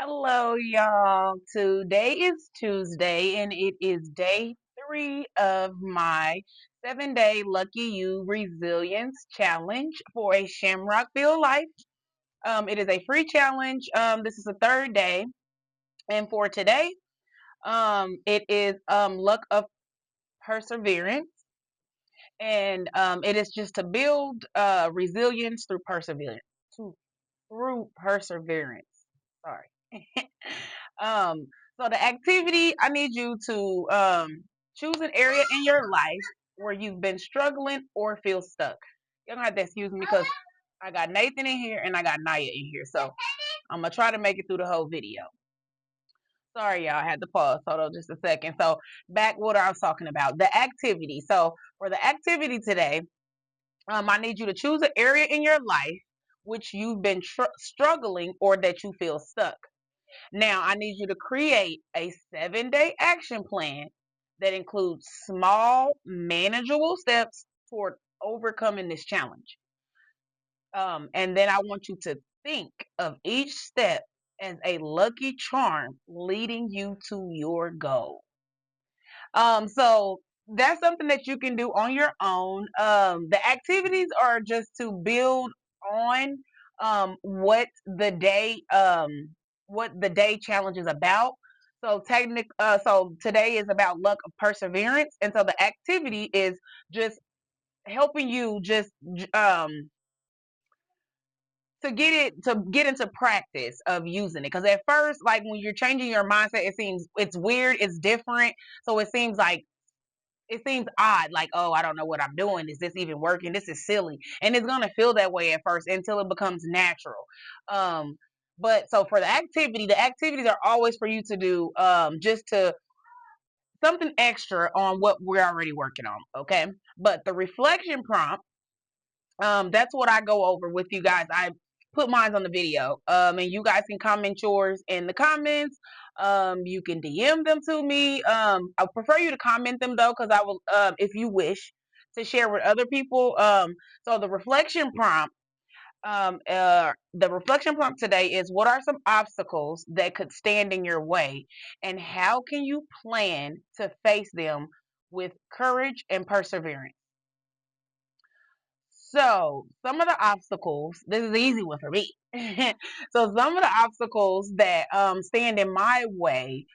Hello, y'all. Today is Tuesday, and it is day 3 of my 7-day Lucky You Resilience Challenge for a Shamrockville life. It is a free challenge. This is the third day, and for today, it is Luck of Perseverance, and it is just to build resilience through perseverance. Through perseverance. Sorry. Um, so the activity, I need you to choose an area in your life where you've been struggling or feel stuck. You're gonna have to excuse me because I got Nathan in here and I got Naya in here. So I'm gonna try to make it through the whole video. Sorry, y'all, I had to pause. Hold on just a second. So back what I was talking about, the activity. So for the activity today, I need you to choose an area in your life which you've been struggling or that you feel stuck. Now, I need you to create a 7-day action plan that includes small, manageable steps toward overcoming this challenge. And then I want you to think of each step as a lucky charm leading you to your goal. So that's something that you can do on your own. The activities are just to build on what the day challenge is about. So today is about luck of perseverance, and so the activity is just helping you just um to get into practice of using it, because at first, like, when you're changing your mindset, it's weird, it's different, so it seems odd, like, oh, I don't know what I'm doing. Is this even working? This is silly. And it's going to feel that way at first until it becomes natural. Um, but so for the activities are always for you to do, just to something extra on what we're already working on. Okay. But the reflection prompt, that's what I go over with you guys. I put mine on the video, and you guys can comment yours in the comments. You can DM them to me. I prefer you to comment them though, because I will, if you wish to share with other people. So the reflection prompt today is: what are some obstacles that could stand in your way, and how can you plan to face them with courage and perseverance? So, some of the obstacles, this is the easy one for me. So, some of the obstacles that stand in my way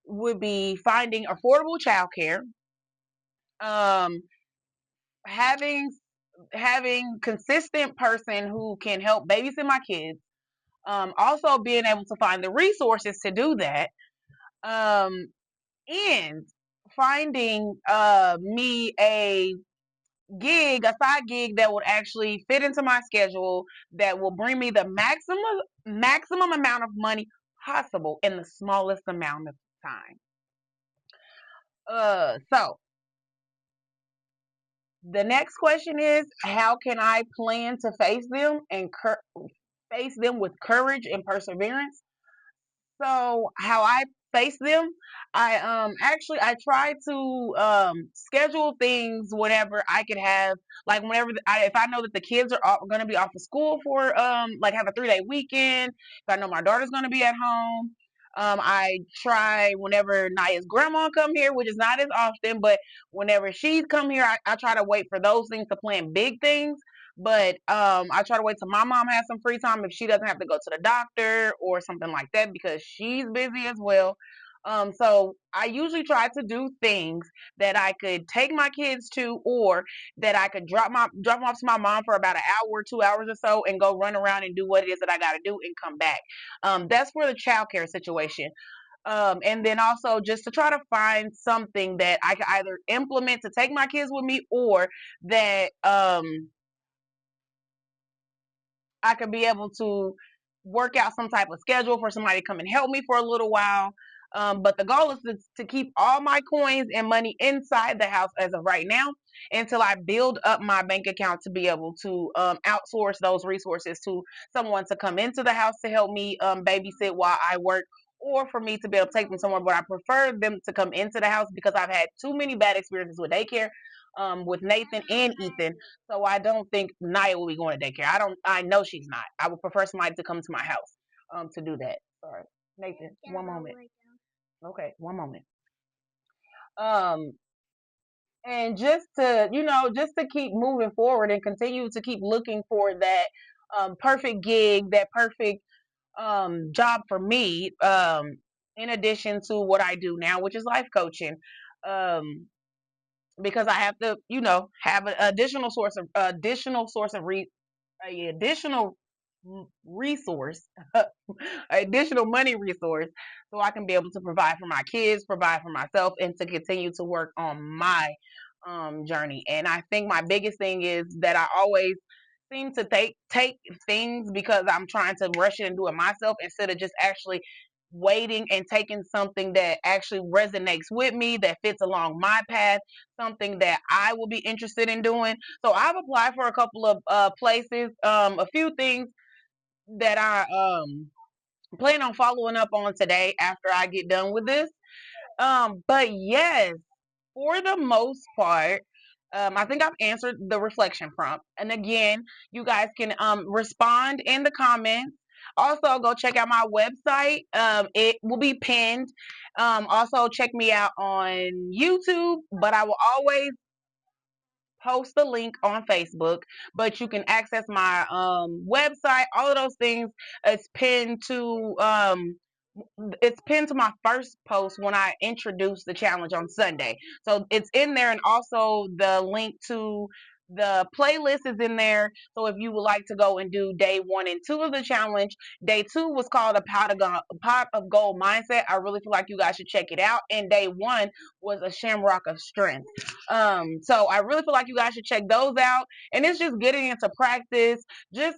would be finding affordable childcare, um, having having consistent person who can help babysit my kids, also being able to find the resources to do that, um, and finding me a side gig that would actually fit into my schedule, that will bring me the maximum amount of money possible in the smallest amount of time. So the next question is, how can I plan to face them and face them with courage and perseverance? So how I face them, I try to schedule things whenever I could have, like, if I know that the kids are going to be off of school for like, have a 3-day weekend. If I know my daughter's going to be at home, I try whenever Naya's grandma come here, which is not as often, but whenever she's come here, I try to wait for those things to plan big things. But I try to wait till my mom has some free time if she doesn't have to go to the doctor or something like that, because she's busy as well. So I usually try to do things that I could take my kids to, or that I could drop them off to my mom for about an hour or 2 hours or so, and go run around and do what it is that I got to do and come back. That's for the childcare situation. And then also just to try to find something that I could either implement to take my kids with me, or that I could be able to work out some type of schedule for somebody to come and help me for a little while. But the goal is to keep all my coins and money inside the house as of right now, until I build up my bank account to be able to outsource those resources to someone to come into the house to help me babysit while I work, or for me to be able to take them somewhere. But I prefer them to come into the house, because I've had too many bad experiences with daycare, with Nathan and Ethan. So I don't think Naya will be going to daycare. I know she's not. I would prefer somebody to come to my house. to do that. Sorry, Nathan. One moment. Okay, one moment. Um, and just to just to keep moving forward and continue to keep looking for that perfect gig, that perfect job for me. In addition to what I do now, which is life coaching. Um, because I have to, have an additional resource, additional money resource, so I can be able to provide for my kids, provide for myself, and to continue to work on my journey. And I think my biggest thing is that I always seem to take things because I'm trying to rush it and do it myself instead of just actually waiting and taking something that actually resonates with me, that fits along my path, something that I will be interested in doing. So I've applied for a couple of places, a few things that I plan on following up on today after I get done with this. But yes, for the most part, I think I've answered the reflection prompt. And again, you guys can respond in the comments. Also, go check out my website. It will be pinned. Also, check me out on YouTube, but I will always post the link on Facebook. But you can access my website. All of those things is pinned to it's pinned to my first post when I introduced the challenge on Sunday. So it's in there, and also the link to the playlist is in there. So if you would like to go and do day 1 and 2 of the challenge, day 2 was called pot of gold mindset. I really feel like you guys should check it out. And day 1 was a shamrock of strength. So I really feel like you guys should check those out. And it's just getting into practice, just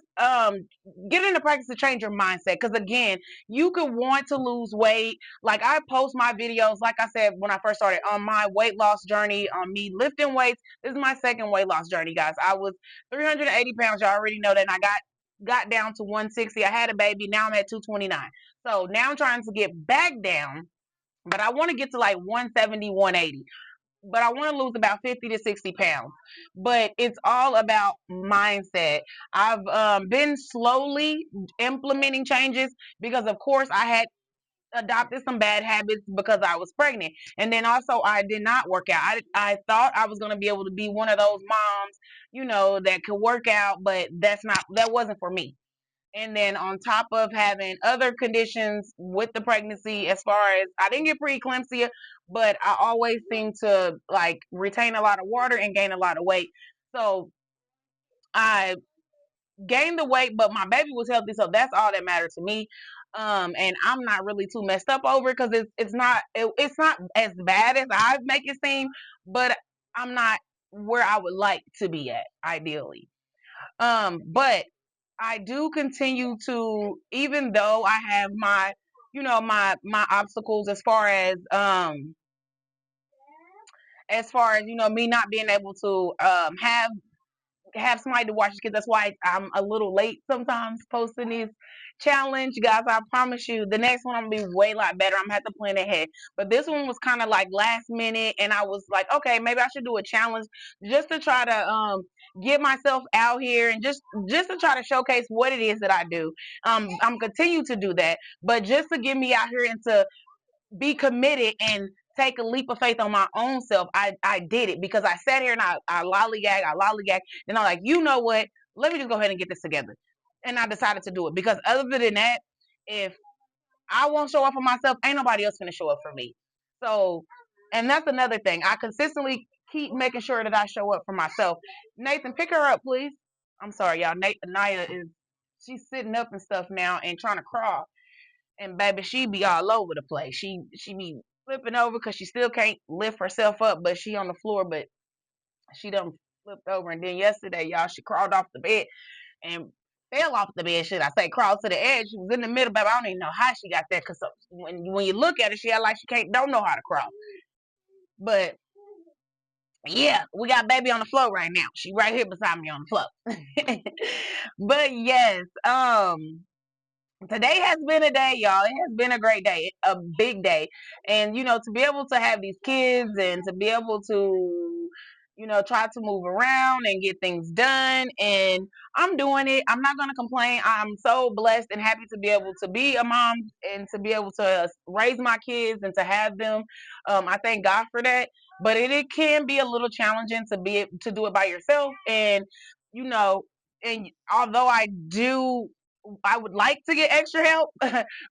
getting into practice to change your mindset. Because again, you could want to lose weight. Like I post my videos, like I said when I first started on my weight loss journey, on me lifting weights. This is my second weight loss journey, guys. I was 380 pounds. Y'all already know that. And I got down to 160. I had a baby. Now I'm at 229. So now I'm trying to get back down, but I want to get to like 170, 180. But I want to lose about 50 to 60 pounds. But it's all about mindset. I've been slowly implementing changes because, of course, I had adopted some bad habits because I was pregnant. And then also I did not work out. I thought I was going to be able to be one of those moms, that could work out, but that wasn't for me. And then on top of having other conditions with the pregnancy, as far as I didn't get preeclampsia, but I always seem to like retain a lot of water and gain a lot of weight. So I gained the weight, but my baby was healthy, so that's all that mattered to me. And I'm not really too messed up over it because it's not as bad as I make it seem, but I'm not where I would like to be at ideally. But I do continue to, even though I have my, my obstacles as far as me not being able to have somebody to watch the kids. That's why I'm a little late sometimes posting these challenge, guys. I promise you, the next one I'm gonna be way lot better. I'm gonna have to plan ahead. But this one was kind of like last minute, and I was like, okay, maybe I should do a challenge just to try to get myself out here and just to try to showcase what it is that I do. I'm continue to do that, but just to get me out here and to be committed and take a leap of faith on my own self. I did it because I sat here and I lollygag, and I'm like, you know what? Let me just go ahead and get this together. And I decided to do it because other than that, if I won't show up for myself, ain't nobody else gonna show up for me. So, and that's another thing. I consistently keep making sure that I show up for myself. Nathan, pick her up, please. I'm sorry, y'all. Naya she's sitting up and stuff now and trying to crawl. And baby, she be all over the place. She be flipping over because she still can't lift herself up, but she on the floor, but she done flipped over. And then yesterday, y'all, she crawled off the bed and fell off the bed. Should I say crawled to the edge? She was in the middle, baby. I don't even know how she got there because when you look at her, she act like she don't know how to crawl. But yeah, we got baby on the floor right now. She right here beside me on the floor. But yes, today has been a day, y'all. It has been a great day, a big day. And, to be able to have these kids and to be able to, try to move around and get things done. And I'm doing it. I'm not going to complain. I'm so blessed and happy to be able to be a mom and to be able to raise my kids and to have them. I thank God for that. But it can be a little challenging to do it by yourself. And, you know, and although I would like to get extra help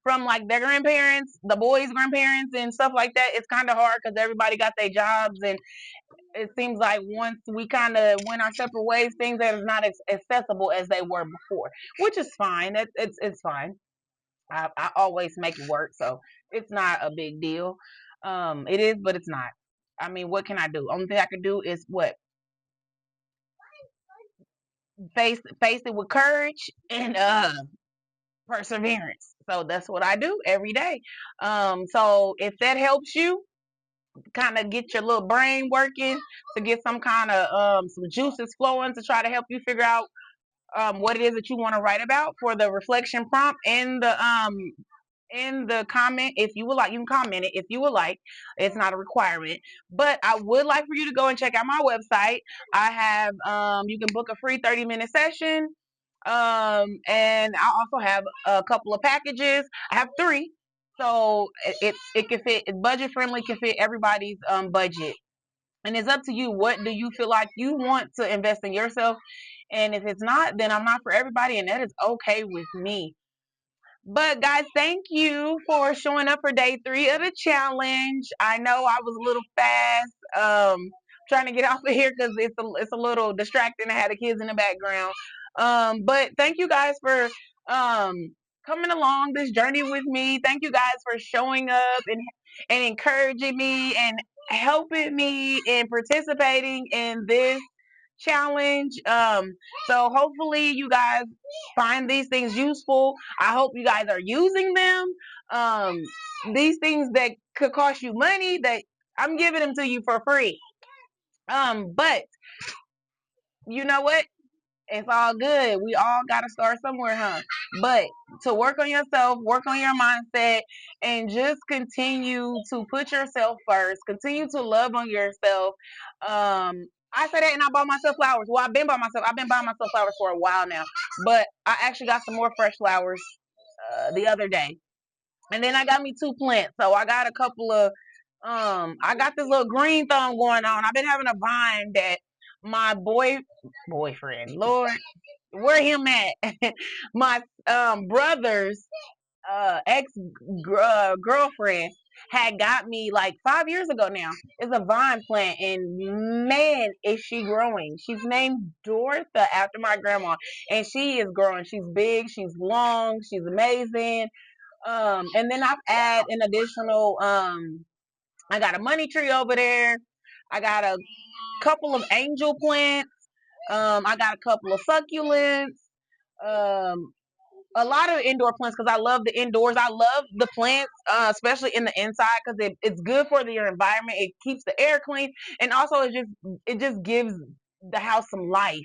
from like their grandparents, the boys' grandparents, and stuff like that. It's kind of hard because everybody got their jobs, and it seems like once we kind of went our separate ways, things that is not as accessible as they were before, which is fine. It's fine. I always make it work, so it's not a big deal. It is, but it's not. I mean, what can I do? Only thing I can do is what face it with courage and perseverance. So that's what I do every day. So if that helps you kind of get your little brain working to get some kind of some juices flowing to try to help you figure out what it is that you want to write about for the reflection prompt in the comment. If you would like, you can comment it if you would like. It's not a requirement, but I would like for you to go and check out my website. I have you can book a free 30-minute session, and I also have a couple of packages. I have three, so it can fit. It's budget friendly, can fit everybody's budget, and it's up to you. What do you feel like you want to invest in yourself? And if it's not, then I'm not for everybody, and that is okay with me. But guys, thank you for showing up for day 3 of the challenge. I know I was a little fast, trying to get off of here because it's a little distracting. I had the kids in the background. But thank you guys for coming along this journey with me. Thank you guys for showing up and encouraging me and helping me in participating in this challenge. So hopefully you guys find these things useful. I hope you guys are using them. Um, these things that could cost you money, that I'm giving them to you for free. But you know what? It's all good. We all got to start somewhere, huh? But to work on yourself, work on your mindset, and just continue to put yourself first. Continue to love on yourself. I say that, and I bought myself flowers. Well, I've been buying myself. I've been buying myself flowers for a while now, but I actually got some more fresh flowers the other day, and then I got me 2 plants. So I got a couple of. I got this little green thumb going on. I've been having a vine that my boyfriend, Lord, where him at? My brother's ex girlfriend had got me like 5 years ago now. It's a vine plant, and man, is she growing. She's named Dorotha after my grandma, and she is growing. She's big, she's long, she's amazing. And then I've added an additional I got a money tree over there. I got a couple of angel plants. I got a couple of succulents. Um, a lot of indoor plants because I love the indoors. I love the plants, especially in the inside because it's good for your environment. It keeps the air clean, and also it just gives the house some life.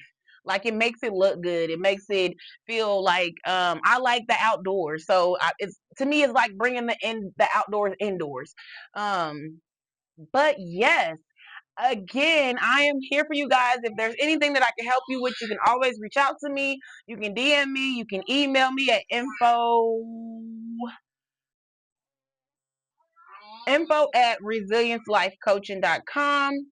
Like it makes it look good. It makes it feel like I like the outdoors. So it's to me it's like bringing the outdoors indoors. Um, but yes, again, I am here for you guys. If there's anything that I can help you with, you can always reach out to me. You can DM me. You can email me at info at resiliencelifecoaching.com.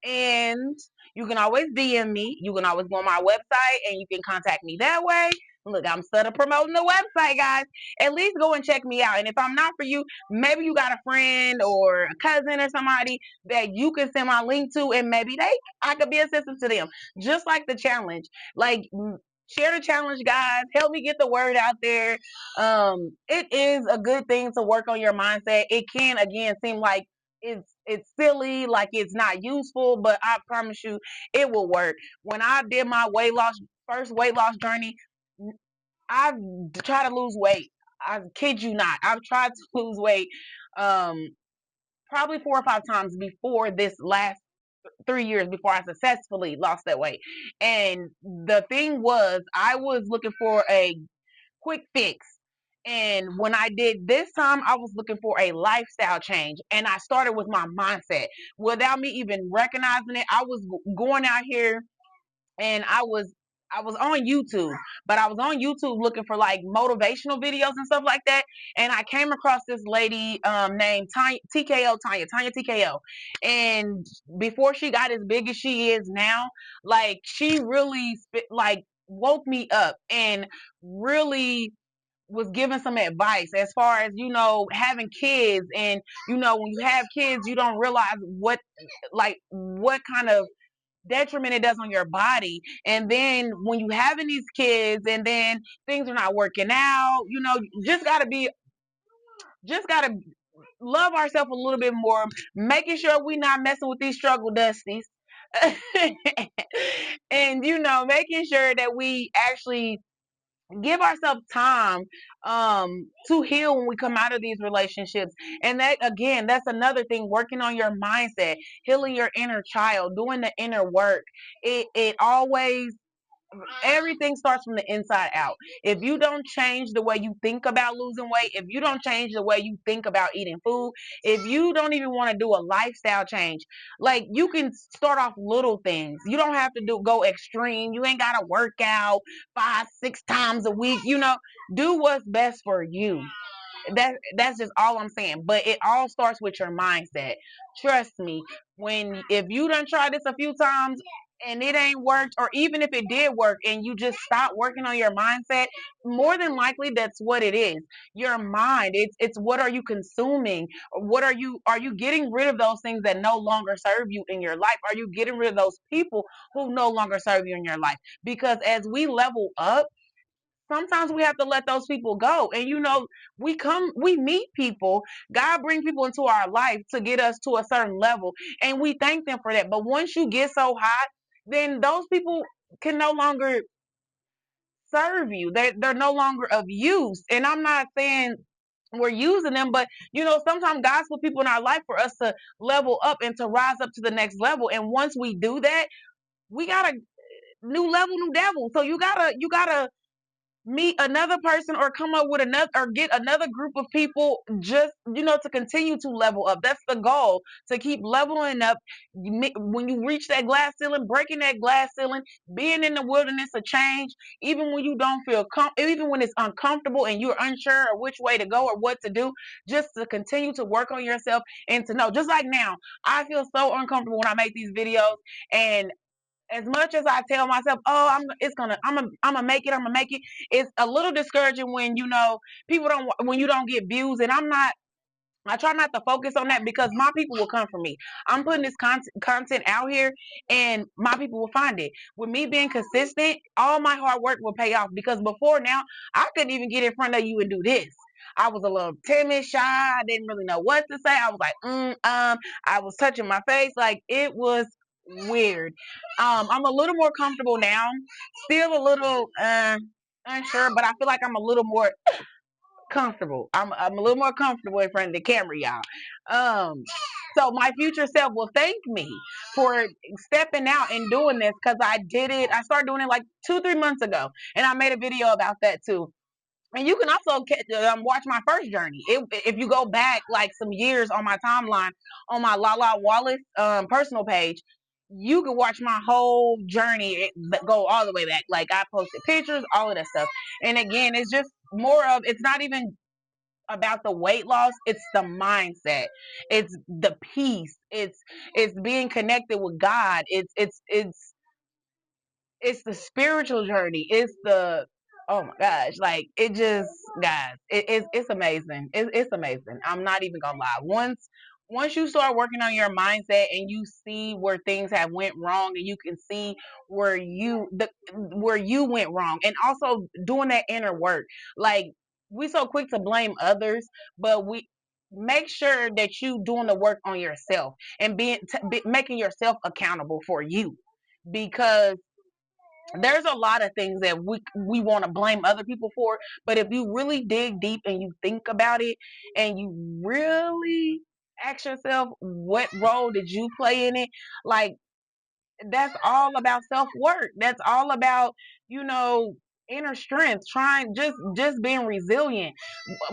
And you can always DM me. You can always go on my website and you can contact me that way. Look, I'm still promoting the website, guys. At least go and check me out. And if I'm not for you, maybe you got a friend or a cousin or somebody that you can send my link to, and maybe I could be assistant to them. Just like the challenge. Like share the challenge, guys. Help me get the word out there. It is a good thing to work on your mindset. It can again seem like it's silly, like it's not useful, but I promise you it will work. When I did my first weight loss journey, I've tried to lose weight. I kid you not. I've tried to lose weight um probably 4 or 5 times before this last 3 years before I successfully lost that weight. And the thing was I was looking for a quick fix. And when I did this time, I was looking for a lifestyle change. And I started with my mindset. Without me even recognizing it, I was going out here and I was on YouTube, but I was on YouTube looking for like motivational videos and stuff like that. And I came across this lady named Tanya TKO. And before she got as big as she is now, like she really like woke me up and really was giving some advice as far as having kids. And when you have kids you don't realize what kind of detriment it does on your body. And then when you having these kids and then things are not working out, just gotta love ourselves a little bit more, making sure we not messing with these struggle dusties. And making sure that we actually give ourselves time to heal when we come out of these relationships. And that, again, that's another thing, working on your mindset, healing your inner child, doing the inner work. It always, everything starts from the inside out. If you don't change the way you think about losing weight, if you don't change the way you think about eating food, if you don't even want to do a lifestyle change, like, you can start off little things. You don't have to go extreme. You ain't gotta work out 5, 6 times a week. Do what's best for you. That's just all I'm saying. But it all starts with your mindset. Trust me, if you done tried this a few times and it ain't worked, or even if it did work and you just stop working on your mindset, more than likely that's what it is. Your mind. It's what are you consuming? What are you getting rid of those things that no longer serve you in your life? Are you getting rid of those people who no longer serve you in your life? Because as we level up, sometimes we have to let those people go. And we meet people. God brings people into our life to get us to a certain level, and we thank them for that. But once you get so high, then those people can no longer serve you. They're no longer of use. And I'm not saying we're using them, but sometimes God's put people in our life for us to level up and to rise up to the next level. And once we do that, we got a new level, new devil. So you gotta meet another person, or come up with another, or get another group of people, just to continue to level up. That's the goal, to keep leveling up. When you reach that glass ceiling, breaking that glass ceiling, being in the wilderness of change, even when you don't feel even when it's uncomfortable and you're unsure of which way to go or what to do, just to continue to work on yourself. And to know, just like now, I feel so uncomfortable when I make these videos. And as much as I tell myself, "Oh, I'm gonna make it, I'm gonna make it," it's a little discouraging when people don't when you don't get views. And I try not to focus on that, because my people will come for me. I'm putting this content out here, and my people will find it. With me being consistent, all my hard work will pay off. Because before now, I couldn't even get in front of you and do this. I was a little timid, shy. I didn't really know what to say. I was like, I was touching my face. Like, it was weird. I'm a little more comfortable now. Still a little unsure, but I feel like I'm a little more comfortable. I'm a little more comfortable in front of the camera, y'all. Um, so my future self will thank me for stepping out and doing this, because I did it. I started doing it like 2, 3 months ago, and I made a video about that too. And you can also watch my first journey. If you go back like some years on my timeline on my Lala Wallace personal page, you can watch my whole journey, go all the way back. Like, I posted pictures, all of that stuff. And again, it's just more of, it's not even about the weight loss, it's the mindset, it's the peace, it's being connected with God, it's the spiritual journey. It's the, oh my gosh, like, it just, guys, it's amazing. It's amazing. I'm not even gonna lie. Once you start working on your mindset and you see where things have went wrong, and you can see where you went wrong, and also doing that inner work. Like, we so quick to blame others, but we make sure that you doing the work on yourself, and making yourself accountable for you. Because there's a lot of things that we want to blame other people for, but if you really dig deep and you think about it, and you really ask yourself, what role did you play in it? Like, that's all about self-work. That's all about, you know inner strength, trying just being resilient.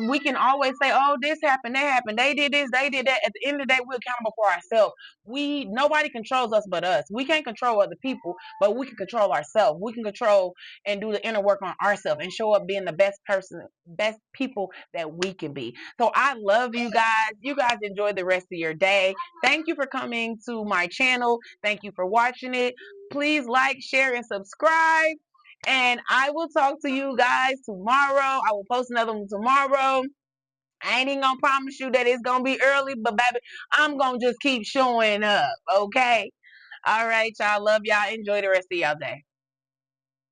We can always say, oh, this happened, that happened, they did this, they did that. At the end of the day, we're accountable for ourselves. We Nobody controls us but us. We can't control other people, but we can control ourselves. We can control and do the inner work on ourselves and show up being the best person, best people that we can be. So I love you guys. You guys enjoy the rest of your day. Thank you for coming to my channel. Thank you for watching it. Please like, share, and subscribe. And I will talk to you guys tomorrow. I will post another one tomorrow. I ain't even gonna promise you that it's gonna be early, but baby, I'm gonna just keep showing up, okay? All right, y'all. Love y'all. Enjoy the rest of y'all day.